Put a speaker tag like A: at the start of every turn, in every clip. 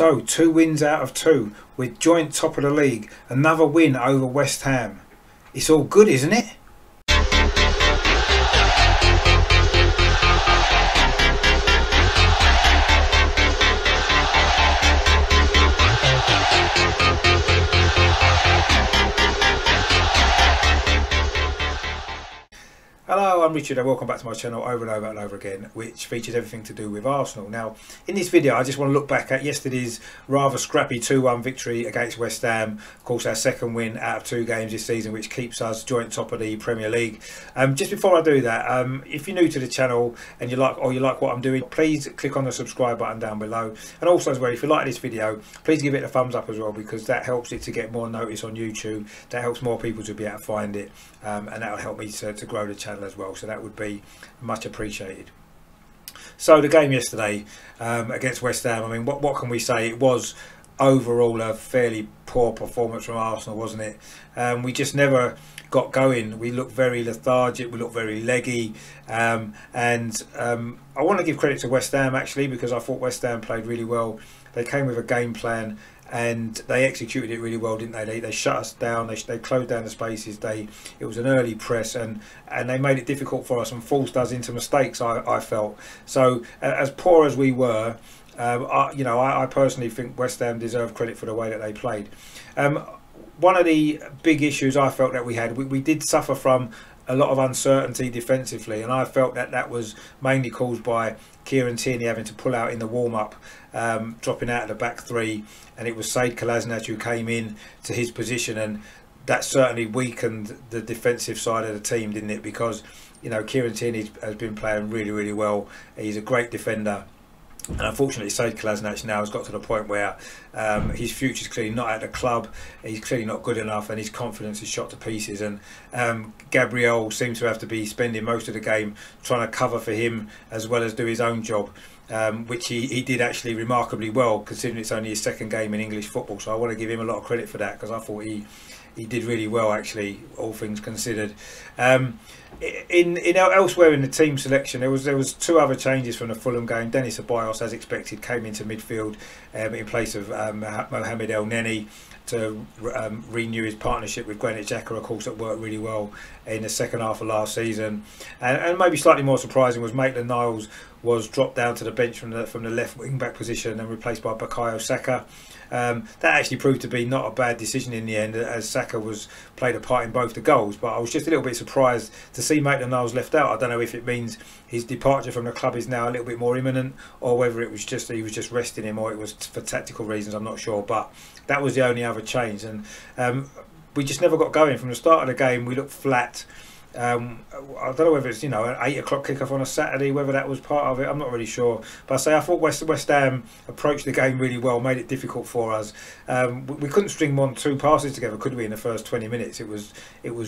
A: So 2 wins out of 2 with joint top of the league. Another win over West Ham. It's all good, isn't it? Hello, I'm Richard and welcome back to my channel over and over and over again, which features everything to do with Arsenal. Now, in this video I just want to look back at yesterday's rather scrappy 2-1 victory against West Ham. Of course, our second win out of 2 games this season, which keeps us joint top of the Premier League. Just before I do that, if you're new to the channel and you like what I'm doing, please click on the subscribe button down below. And also as well, if you like this video, please give it a thumbs up as well, because that helps it to get more notice on YouTube. That helps more people to be able to find it, and that will help me to grow the channel as well, so that would be much appreciated. So the game yesterday against West Ham, I mean, what can we say? It was overall a fairly poor performance from Arsenal, wasn't it? We just never got going. We looked very lethargic, we looked very leggy, and I want to give credit to West Ham actually, because I thought West Ham played really well. They came with a game plan and they executed it really well, didn't they? They shut us down, they closed down the spaces, it was an early press, and they made it difficult for us and forced us into mistakes, I felt. So as poor as we were, I personally think West Ham deserve credit for the way that they played. One of the big issues I felt that we had, we did suffer from a lot of uncertainty defensively, and I felt that was mainly caused by Kieran Tierney having to pull out in the warm-up, dropping out of the back 3, and it was Sead Kolasinac who came in to his position, and that certainly weakened the defensive side of the team, didn't it? Because, you know, Kieran Tierney has been playing really well. He's a great defender. And unfortunately, Sead Kolasinac now has got to the point where his future's clearly not at the club. He's clearly not good enough, and his confidence is shot to pieces. And Gabriel seemed to have to be spending most of the game trying to cover for him as well as do his own job, which he did actually remarkably well, considering it's only his second game in English football. So I want to give him a lot of credit for that, because I thought he did really well actually, all things considered. Elsewhere in the team selection, there was 2 other changes from the Fulham game. Denis Ceballos, as expected, came into midfield in place of Mohamed El Neni to renew his partnership with Granit Xhaka. Of course, that worked really well in the second half of last season. And maybe slightly more surprising was Maitland-Niles was dropped down to the bench from the left wing back position and replaced by Bukayo Saka. That actually proved to be not a bad decision in the end, as Saka played a part in both the goals. But I was just a little bit surprised to see Maitland-Niles left out. I don't know if it means his departure from the club is now a little bit more imminent, or whether it was just he was just resting him, or it was for tactical reasons. I'm not sure, but that was the only other change. And we just never got going from the start of the game. We looked flat. I don't know whether it's, you know, an 8 o'clock kickoff on a Saturday, whether that was part of it, I'm not really sure. But I thought West Ham approached the game really well, made it difficult for us. We couldn't string 1-2 passes together, could we, in the first 20 minutes? It was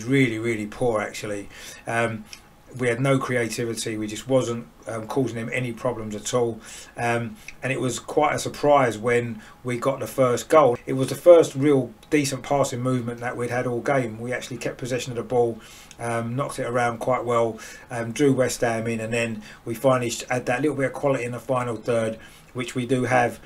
A: really poor actually. We had no creativity. We just wasn't causing him any problems at all, and it was quite a surprise when we got the first goal. It was the first real decent passing movement that we'd had all game. We actually kept possession of the ball, knocked it around quite well, drew West Ham in, and then we finally had that little bit of quality in the final third, which we do have.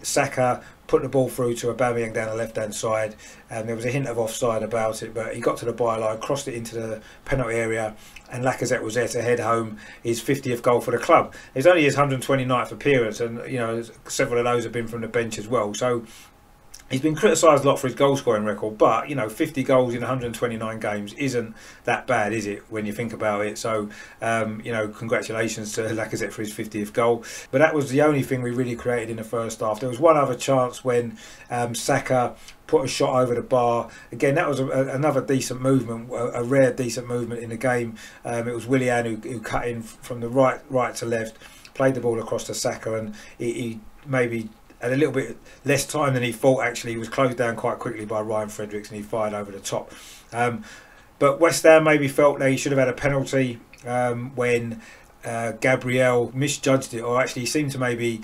A: Saka put the ball through to Aubameyang down the left hand side, and there was a hint of offside about it, but he got to the byline, crossed it into the penalty area, and Lacazette was there to head home his 50th goal for the club. It's only his 129th appearance, and you know, several of those have been from the bench as well. So he's been criticised a lot for his goal scoring record, but you know, 50 goals in 129 games isn't that bad, is it, when you think about it? So you know, congratulations to Lacazette for his 50th goal. But that was the only thing we really created in the first half. There was one other chance when Saka put a shot over the bar. Again, that was another decent movement, a rare decent movement in the game. It was Willian who cut in from the right to left, played the ball across to Saka, and he maybe had a little bit less time than he thought actually. He was closed down quite quickly by Ryan Fredericks, and he fired over the top. But West Ham maybe felt they should have had a penalty when Gabriel misjudged it, or actually he seemed to maybe,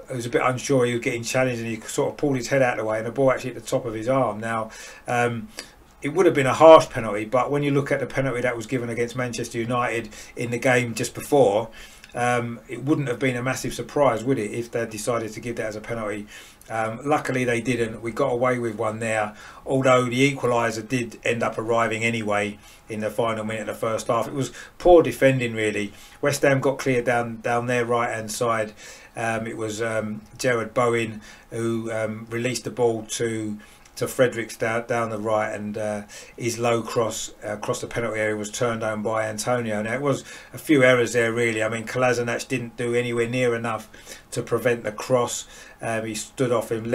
A: he was a bit unsure, he was getting challenged, and he sort of pulled his head out of the way, and the ball actually hit the top of his arm. Now it would have been a harsh penalty, but when you look at the penalty that was given against Manchester United in the game just before, it wouldn't have been a massive surprise, would it, if they decided to give that as a penalty. Luckily they didn't. We got away with one there, although the equaliser did end up arriving anyway in the final minute of the first half. It was poor defending, really. West Ham got clear down their right hand side. It was Jarrod Bowen who released the ball to Fredericks down the right, and his low cross across the penalty area was turned down by Antonio. Now, it was a few errors there, really. I mean, Kolasinac didn't do anywhere near enough to prevent the cross. He stood off him,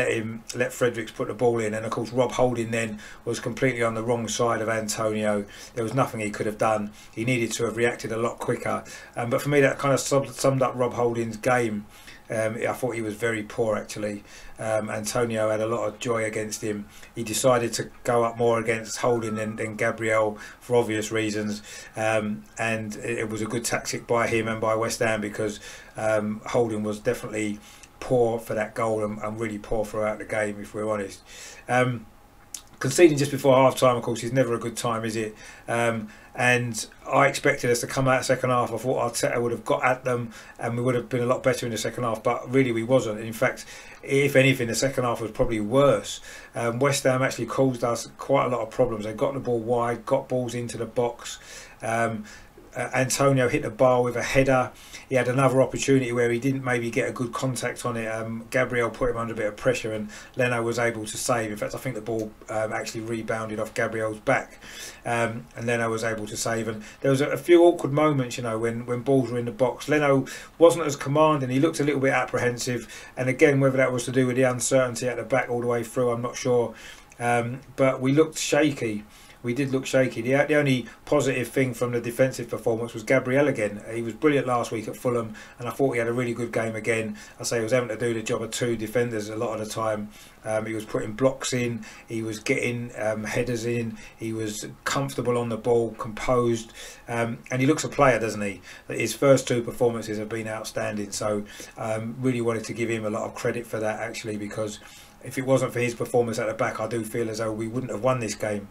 A: let Fredericks put the ball in, and of course Rob Holding then was completely on the wrong side of Antonio. There was nothing he could have done. He needed to have reacted a lot quicker. But for me, that kind of summed up Rob Holding's game. I thought he was very poor, actually. Antonio had a lot of joy against him. He decided to go up more against Holding than Gabriel for obvious reasons, and it was a good tactic by him and by West Ham, because Holding was definitely poor for that goal and really poor throughout the game, if we're honest. Conceding just before half time, of course, is never a good time, is it? And I expected us to come out second half. I thought Arteta would have got at them and we would have been a lot better in the second half, but really we wasn't. In fact, if anything, the second half was probably worse. West Ham actually caused us quite a lot of problems. They got the ball wide, got balls into the box. Antonio hit the bar with a header. He had another opportunity where he didn't maybe get a good contact on it. Gabriel put him under a bit of pressure and Leno was able to save. In fact, I think the ball actually rebounded off Gabriel's back, and Leno was able to save. And there was a few awkward moments, you know, when balls were in the box. Leno wasn't as commanding. He looked a little bit apprehensive, and again, whether that was to do with the uncertainty at the back all the way through, I'm not sure. But we looked shaky. We did look shaky. The only positive thing from the defensive performance was Gabriel again. He was brilliant last week at Fulham, and I thought he had a really good game again. I say he was having to do the job of two defenders a lot of the time. He was putting blocks in, he was getting headers in, he was comfortable on the ball, composed, and he looks a player, doesn't he? His first two performances have been outstanding, so really wanted to give him a lot of credit for that, actually, because if it wasn't for his performance at the back, I do feel as though we wouldn't have won this game.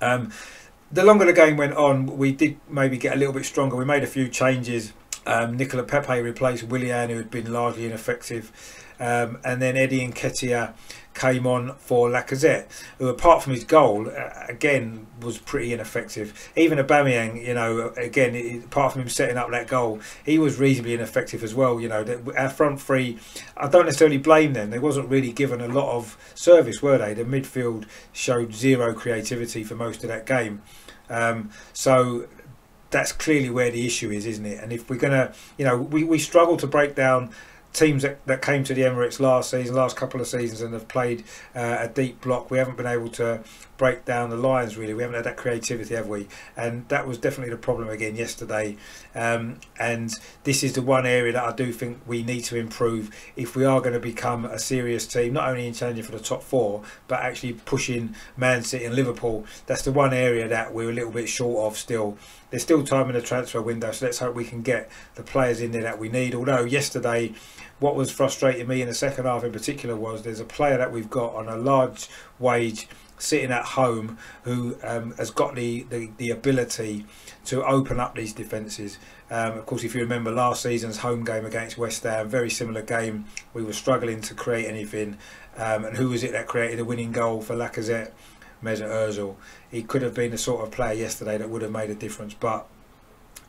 A: The longer the game went on, we did maybe get a little bit stronger. We made a few changes. Nicola Pepe replaced Willian, who had been largely ineffective, and then Eddie Nketiah came on for Lacazette, who, apart from his goal, again was pretty ineffective. Even Aubameyang, you know, again, apart from him setting up that goal, he was reasonably ineffective as well. You know, our front three, I don't necessarily blame them. They wasn't really given a lot of service, were they? The midfield showed zero creativity for most of that game. So that's clearly where the issue is, isn't it? And if we're going to, you know, we struggle to break down teams that came to the Emirates last couple of seasons and have played a deep block. We haven't been able to break down the lines, really. We haven't had that creativity, have we? And that was definitely the problem again yesterday. And this is the one area that I do think we need to improve if we are going to become a serious team, not only in challenging for the top four, but actually pushing Man City and Liverpool. That's the one area that we're a little bit short of still. There's still time in the transfer window, so let's hope we can get the players in there that we need. Although yesterday, what was frustrating me in the second half in particular was there's a player that we've got on a large wage sitting at home who has got the ability to open up these defences. Of course, if you remember last season's home game against West Ham, very similar game, we were struggling to create anything. And who was it that created the winning goal for Lacazette? Mesut Ozil. He could have been the sort of player yesterday that would have made a difference, but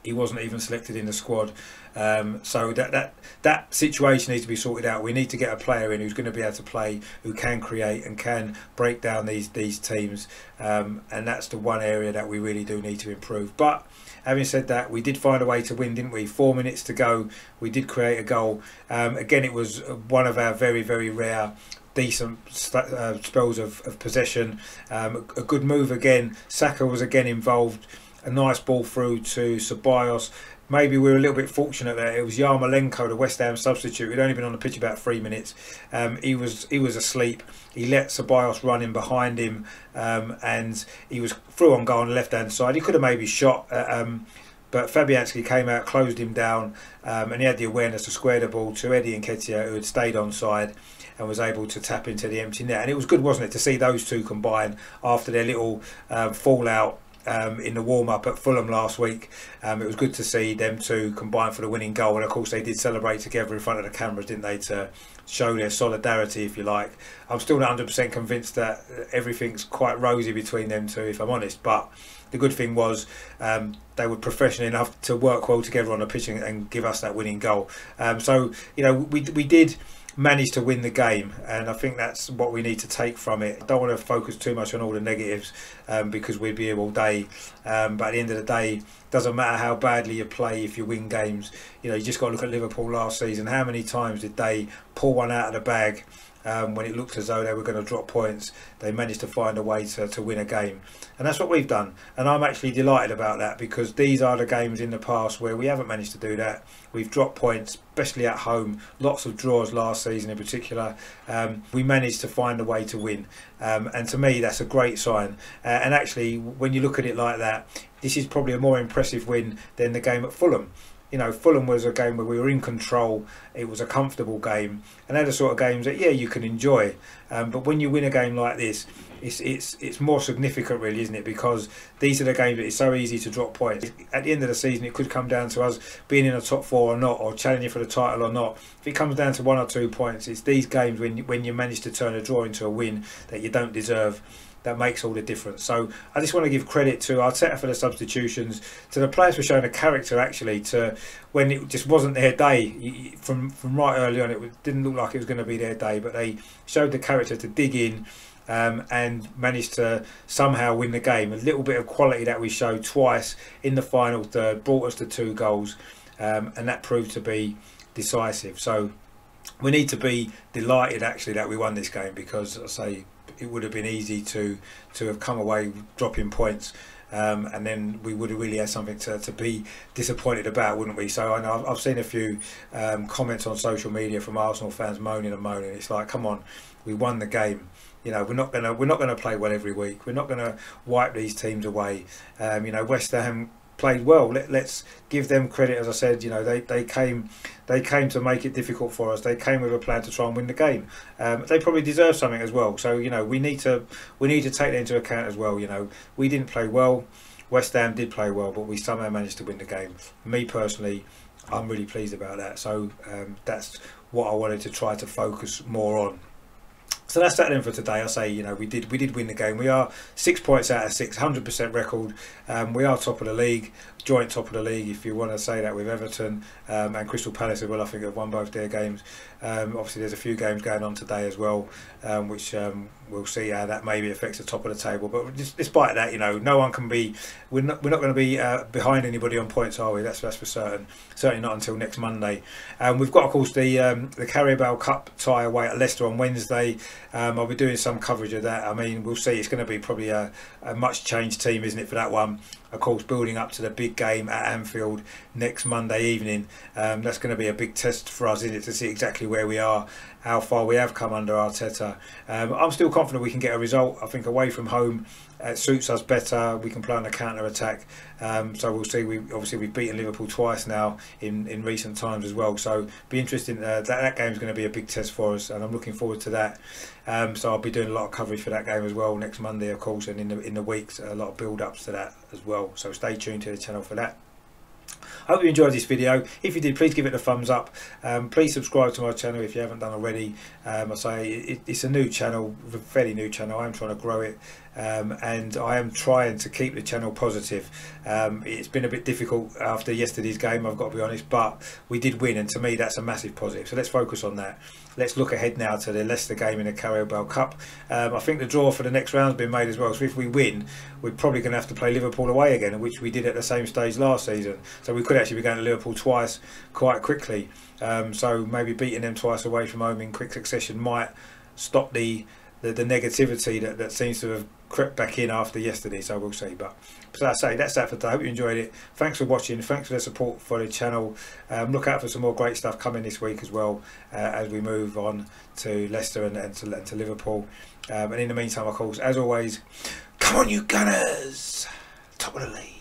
A: he wasn't even selected in the squad. So that situation needs to be sorted out. We need to get a player in who's going to be able to play, who can create and can break down these teams, and that's the one area that we really do need to improve. But having said that, we did find a way to win, didn't we? 4 minutes to go, we did create a goal. Again, it was one of our very, very rare decent spells of possession. A good move again. Saka was again involved. A nice ball through to Ceballos. Maybe we were a little bit fortunate there. It was Yarmolenko, the West Ham substitute. He'd only been on the pitch about 3 minutes. He was asleep. He let Ceballos run in behind him, and he was through on goal on the left hand side. He could have maybe shot, but Fabianski came out, closed him down, and he had the awareness to square the ball to Eddie Nketiah, who had stayed onside and was able to tap into the empty net. And it was good, wasn't it, to see those two combine after their little fallout in the warm-up at Fulham last week. It was good to see them two combine for the winning goal, and of course they did celebrate together in front of the cameras, didn't they, to show their solidarity, if you like. I'm still not 100% convinced that everything's quite rosy between them two, if I'm honest, but the good thing was they were professional enough to work well together on the pitch and give us that winning goal. So, you know, we did managed to win the game, and I think that's what we need to take from it. I don't want to focus too much on all the negatives because we'd be here all day, but at the end of the day, it doesn't matter how badly you play if you win games. You know, you just got to look at Liverpool last season. How many times did they pull one out of the bag when it looked as though they were going to drop points? They managed to find a way to win a game, and that's what we've done, and I'm actually delighted about that, because these are the games in the past where we haven't managed to do that. We've dropped points, especially at home, lots of draws last season in particular. We managed to find a way to win, and to me that's a great sign, and actually when you look at it like that, this is probably a more impressive win than the game at Fulham. You know, Fulham was a game where we were in control, it was a comfortable game, and they're the sort of games that, yeah, you can enjoy. But when you win a game like this, it's more significant, really, isn't it? Because these are the games that it's so easy to drop points. At the end of the season, it could come down to us being in the top four or not, or challenging for the title or not. If it comes down to 1 or 2 points, it's these games when you manage to turn a draw into a win that you don't deserve, that makes all the difference. So I just want to give credit to Arteta for the substitutions, to the players for showing a character, actually, to when it just wasn't their day. From right early on, it didn't look like it was going to be their day, but they showed the character to dig in and managed to somehow win the game. A little bit of quality that we showed twice in the final third brought us to 2 goals, and that proved to be decisive. So we need to be delighted, actually, that we won this game, because, I say, it would have been easy to have come away dropping points, and then we would have really had something to be disappointed about, wouldn't we? So I know I've seen a few comments on social media from Arsenal fans moaning and moaning. It's like, come on, we won the game. You know, we're not gonna play well every week. We're not gonna wipe these teams away. You know, West Ham played well. Let's give them credit. As I said, you know, they came to make it difficult for us. They came with a plan to try and win the game. They probably deserve something as well. So, you know, we need to take that into account as well. You know, we didn't play well. West Ham did play well, but we somehow managed to win the game. Me personally, I'm really pleased about that. So that's what I wanted to try to focus more on. So that's that then for today. I say, you know, we did win the game. We are 6 points out of 6, 100% record. We are top of the league, joint top of the league, if you want to say that, with Everton and Crystal Palace as well. I think have won both their games. Obviously, there's a few games going on today as well, which we'll see how that maybe affects the top of the table. But despite that, you know, no one can be. We're not going to be behind anybody on points, are we? That's for certain. Certainly not until next Monday. We've got, of course, the Carabao Cup tie away at Leicester on Wednesday. I'll be doing some coverage of that. I mean, we'll see. It's going to be probably a much changed team, isn't it, for that one? Of course, building up to the big game at Anfield next Monday evening. That's going to be a big test for us, isn't it, to see exactly where we are, how far we have come under Arteta. I'm still confident we can get a result. I think away from home it suits us better. We can play on the counter attack. So we'll see. We've beaten Liverpool twice now in recent times as well. So be interesting. That game's going to be a big test for us, and I'm looking forward to that. So I'll be doing a lot of coverage for that game as well next Monday, of course, and in the weeks, a lot of build-ups to that as well. So stay tuned to the channel for that. I hope you enjoyed this video. If you did, please give it a thumbs up. Please subscribe to my channel if you haven't done already. I say it's a new channel, a fairly new channel. I'm trying to grow it, and I am trying to keep the channel positive. It's been a bit difficult after yesterday's game, I've got to be honest, but we did win, and to me that's a massive positive. So let's focus on that. Let's look ahead now to the Leicester game in the Carabao Cup. I think the draw for the next round has been made as well, so if we win, we're probably going to have to play Liverpool away again, which we did at the same stage last season. So we could actually be going to Liverpool twice quite quickly. So maybe beating them twice away from home in quick succession might stop the negativity that seems to have crept back in after yesterday. So we'll see. But as I say, that's that for today. I hope you enjoyed it. Thanks for watching. Thanks for the support for the channel. Look out for some more great stuff coming this week as well, as we move on to Leicester and to Liverpool. And in the meantime, of course, as always, come on you Gunners, top of the league.